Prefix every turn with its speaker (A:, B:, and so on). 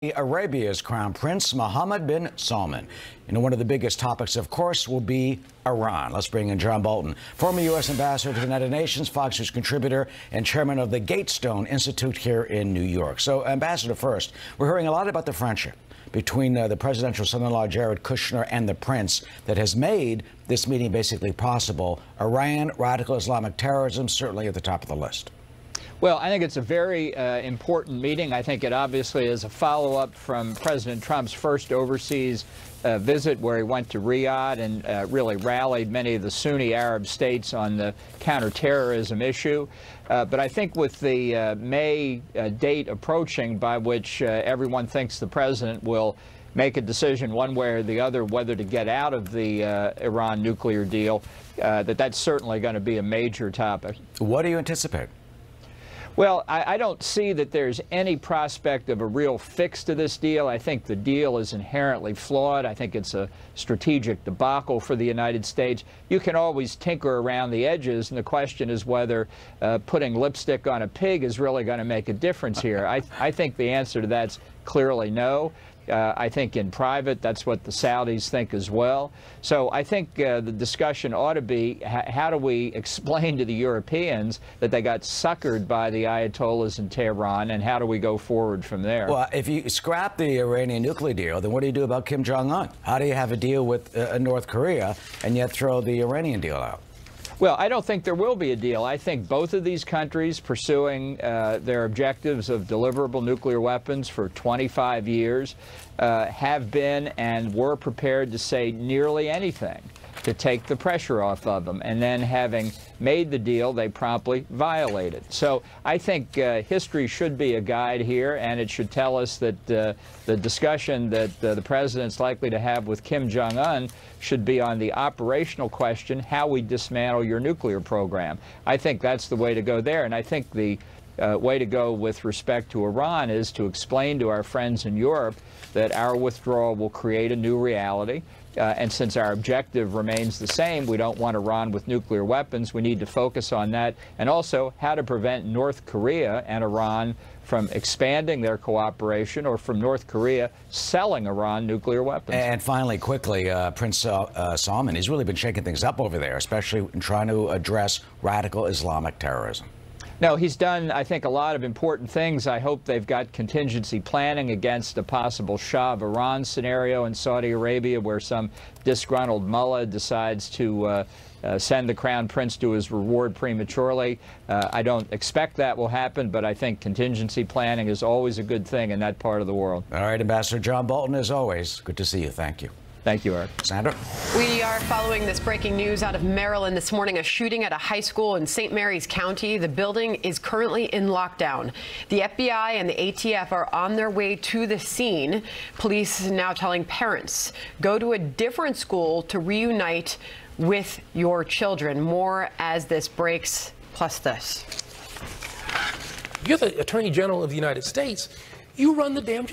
A: Arabia's Crown Prince Mohammed bin Salman. One of the biggest topics, of course, will be Iran. Let's bring in John Bolton, former U.S. ambassador to the United Nations, Fox News contributor, and chairman of the Gatestone Institute here in New York. So, Ambassador, first, we're hearing a lot about the friendship between the presidential son-in-law Jared Kushner and the prince that has made this meeting basically possible. Iran, radical Islamic terrorism, certainly at the top of the list.
B: Well, I think it's a very important meeting. I think it obviously is a follow-up from President Trump's first overseas visit, where he went to Riyadh and really rallied many of the Sunni Arab states on the counterterrorism issue. But I think with the May date approaching, by which everyone thinks the president will make a decision one way or the other whether to get out of the Iran nuclear deal, that's certainly going to be a major topic.
A: What do you anticipate?
B: Well, I don't see that there's any prospect of a real fix to this deal. I think the deal is inherently flawed. I think it's a strategic debacle for the United States. You can always tinker around the edges, and the question is whether putting lipstick on a pig is really going to make a difference here. I think the answer to that's clearly no. I think in private, that's what the Saudis think as well. So I think the discussion ought to be, how do we explain to the Europeans that they got suckered by the Ayatollahs in Tehran, and how do we go forward from there?
A: Well, if you scrap the Iranian nuclear deal, then what do you do about Kim Jong-un? How do you have a deal with North Korea and yet throw the Iranian deal out?
B: Well, I don't think there will be a deal. I think both of these countries pursuing their objectives of deliverable nuclear weapons for 25 years have been and were prepared to say nearly anything to take the pressure off of them. And then, having made the deal, they promptly violate it. So I think history should be a guide here, and it should tell us that the discussion that the president's likely to have with Kim Jong-un should be on the operational question, how we dismantle your nuclear program. I think that's the way to go there. And I think the way to go with respect to Iran is to explain to our friends in Europe that our withdrawal will create a new reality. And since our objective remains the same, we don't want Iran with nuclear weapons. We need to focus on that, and also how to prevent North Korea and Iran from expanding their cooperation, or from North Korea selling Iran nuclear weapons.
A: And finally, quickly, Prince Salman, he's really been shaking things up over there, especially in trying to address radical Islamic terrorism.
B: No, he's done, I think, a lot of important things. I hope they've got contingency planning against a possible Shah of Iran scenario in Saudi Arabia, where some disgruntled mullah decides to send the crown prince to his reward prematurely. I don't expect that will happen, but I think contingency planning is always a good thing in that part of the world.
A: All right, Ambassador John Bolton, as always, good to see you. Thank you.
B: Thank you, Eric.
A: Sandra?
C: We are following this breaking news out of Maryland this morning, a shooting at a high school in St. Mary's County. The building is currently in lockdown. The FBI and the ATF are on their way to the scene. Police are now telling parents, go to a different school to reunite with your children. More as this breaks, plus this.
D: You're the Attorney General of the United States. You run the damn